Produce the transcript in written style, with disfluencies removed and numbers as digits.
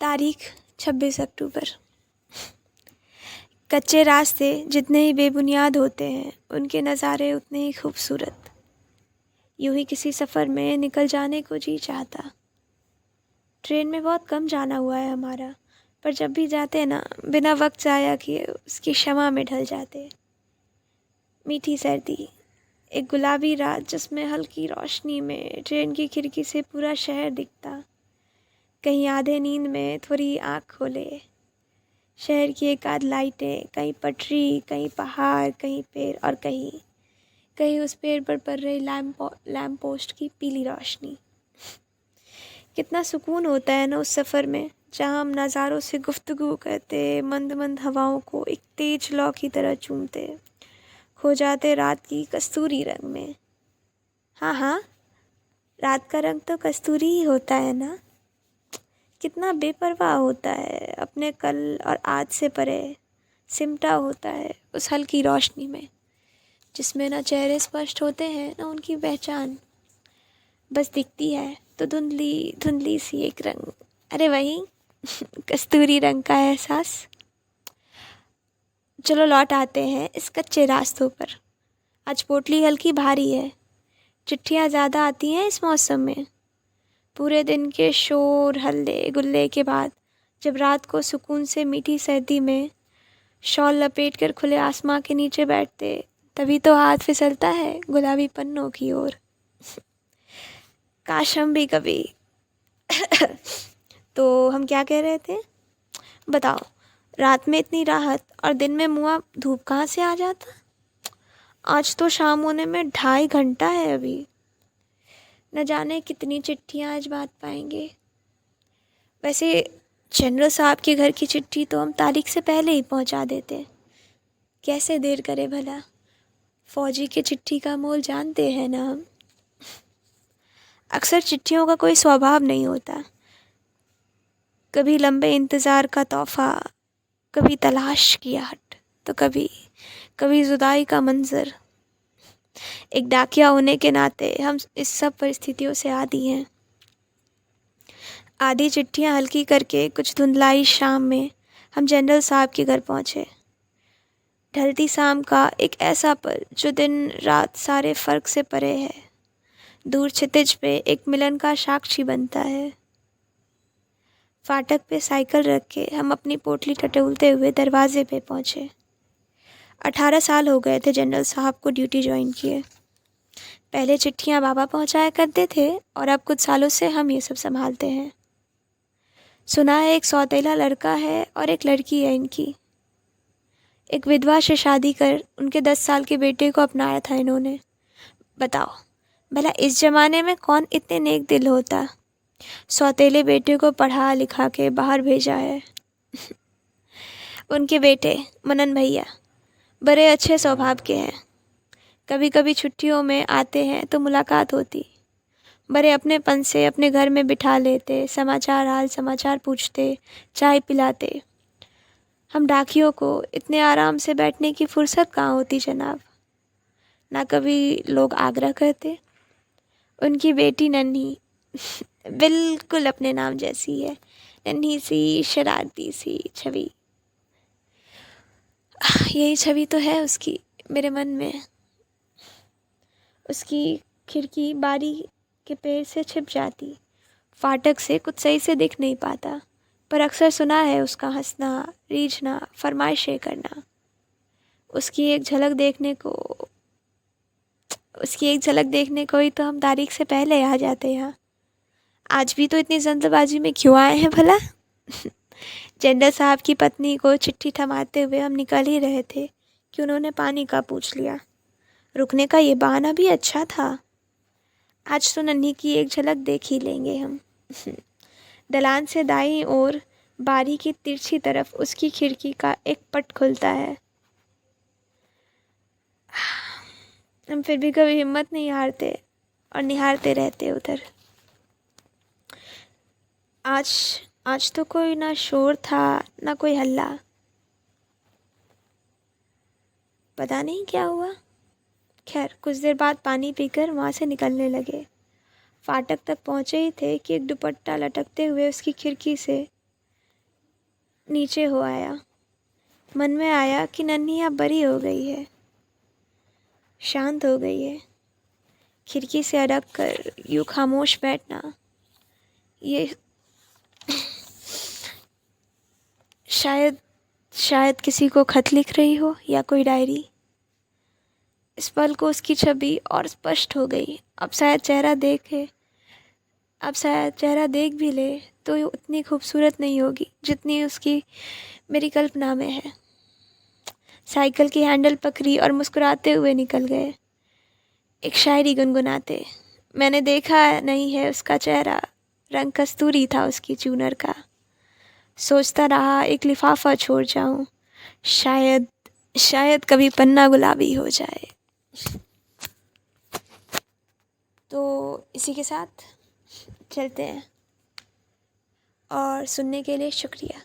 तारीख 26 अक्टूबर। कच्चे रास्ते जितने ही बेबुनियाद होते हैं, उनके नज़ारे उतने ही खूबसूरत। यूं ही किसी सफ़र में निकल जाने को जी चाहता। ट्रेन में बहुत कम जाना हुआ है हमारा, पर जब भी जाते ना, बिना वक्त ज़ाया किए उसकी शमा में ढल जाते। मीठी सर्दी, एक गुलाबी रात जिसमें हल्की रोशनी में ट्रेन की खिड़की से पूरा शहर दिखता। कहीं आधे नींद में थोड़ी आँख खोले, शहर की एक आध लाइटें, कहीं पटरी, कहीं पहाड़, कहीं पेड़ और कहीं कहीं उस पेड़ पर पड़ रही लैम्प पोस्ट की पीली रोशनी। कितना सुकून होता है ना उस सफ़र में, जहाँ हम नज़ारों से गुफ्तगू करते, मंद मंद हवाओं को एक तेज लौ की तरह चूमते, खो जाते रात की कस्तूरी रंग में। हाँ हाँ, रात का रंग तो कस्तूरी ही होता है ना। कितना बेपरवाह होता है, अपने कल और आज से परे सिमटा होता है उस हल्की रोशनी में, जिसमें ना चेहरे स्पष्ट होते हैं ना उनकी पहचान। बस दिखती है तो धुंधली धुंधली सी एक रंग, अरे वही कस्तूरी रंग का एहसास। चलो लौट आते हैं इस कच्चे रास्तों पर। आज पोटली हल्की भारी है, चिट्ठियाँ ज़्यादा आती हैं इस मौसम में। पूरे दिन के शोर हल्ले गुल्ले के बाद जब रात को सुकून से मीठी सर्दी में शॉल लपेट कर खुले आसमां के नीचे बैठते, तभी तो हाथ फिसलता है गुलाबी पन्नों की ओर। काश हम भी कभी तो हम क्या कह रहे थे बताओ। रात में इतनी राहत और दिन में मुआ धूप कहाँ से आ जाता। आज तो शाम होने में 2.5 घंटा है अभी। न जाने कितनी चिट्ठियाँ आज बात पाएंगे। वैसे जनरल साहब के घर की चिट्ठी तो हम तारीख से पहले ही पहुंचा देते। कैसे देर करे भला, फौजी की चिट्ठी का मोल जानते हैं ना हम। अक्सर चिट्ठियों का कोई स्वभाव नहीं होता, कभी लंबे इंतज़ार का तोहफ़ा, कभी तलाश की आहट, तो कभी कभी जुदाई का मंज़र। एक डाकिया होने के नाते हम इस सब परिस्थितियों से आदी हैं। आधी चिट्ठियाँ हल्की करके कुछ धुंधलाई शाम में हम जनरल साहब के घर पहुँचे। ढलती शाम का एक ऐसा पल जो दिन रात सारे फ़र्क से परे है, दूर क्षितिज पे एक मिलन का साक्षी बनता है। फाटक पे साइकिल रख के हम अपनी पोटली टटोलते हुए दरवाजे पे पहुँचे। 18 साल हो गए थे जनरल साहब को ड्यूटी ज्वाइन किए। पहले चिट्ठियाँ बाबा पहुँचाया करते थे और अब कुछ सालों से हम ये सब संभालते हैं। सुना है एक सौतेला लड़का है और एक लड़की है इनकी। एक विधवा से शादी कर उनके 10 साल के बेटे को अपनाया था इन्होंने। बताओ भला इस ज़माने में कौन इतने नेक दिल होता, सौतेले बेटे को पढ़ा लिखा के बाहर भेजा है। उनके बेटे मनन भैया बड़े अच्छे स्वभाव के हैं। कभी कभी छुट्टियों में आते हैं तो मुलाकात होती। बड़े अपनेपन से अपने घर में बिठा लेते, समाचार हाल समाचार पूछते, चाय पिलाते। हम डाकियों को इतने आराम से बैठने की फुर्सत कहाँ होती जनाब। ना कभी लोग आग्रह करते। उनकी बेटी नन्ही बिल्कुल अपने नाम जैसी है, नन्ही सी शरारती सी छवि। यही छवि तो है उसकी मेरे मन में। उसकी खिड़की बारी के पेड़ से छिप जाती, फाटक से कुछ सही से दिख नहीं पाता, पर अक्सर सुना है उसका हंसना, रीझना, फरमाइशें करना। उसकी एक झलक देखने को ही तो हम तारीख से पहले आ जाते यहाँ। आज भी तो इतनी जल्दबाजी में क्यों आए हैं भला। जनरल साहब की पत्नी को चिट्ठी थमाते हुए हम निकल ही रहे थे कि उन्होंने पानी का पूछ लिया। रुकने का ये बहाना भी अच्छा था। आज तो नन्ही की एक झलक देख ही लेंगे हम। दलान से दाईं ओर बारी की तिरछी तरफ उसकी खिड़की का एक पट खुलता है। हम फिर भी कभी हिम्मत नहीं हारते और निहारते रहते उधर। आज तो कोई ना शोर था ना कोई हल्ला। पता नहीं क्या हुआ। खैर कुछ देर बाद पानी पीकर वहाँ से निकलने लगे। फाटक तक पहुँचे ही थे कि एक दुपट्टा लटकते हुए उसकी खिड़की से नीचे हो आया। मन में आया कि नन्ही अब बड़ी हो गई है, शांत हो गई है। खिड़की से अड़क कर यूँ खामोश बैठना, ये शायद शायद किसी को खत लिख रही हो या कोई डायरी। इस पल को उसकी छवि और स्पष्ट हो गई। अब शायद चेहरा देख भी ले तो ये उतनी खूबसूरत नहीं होगी जितनी उसकी मेरी कल्पना में है। साइकिल की हैंडल पकड़ी और मुस्कुराते हुए निकल गए, एक शायरी गुनगुनाते। मैंने देखा नहीं है उसका चेहरा, रंग कस्तूरी था उसकी चूनर का। सोचता रहा एक लिफाफा छोड़ जाऊं, शायद शायद कभी पन्ना गुलाबी हो जाए। तो इसी के साथ चलते हैं, और सुनने के लिए शुक्रिया।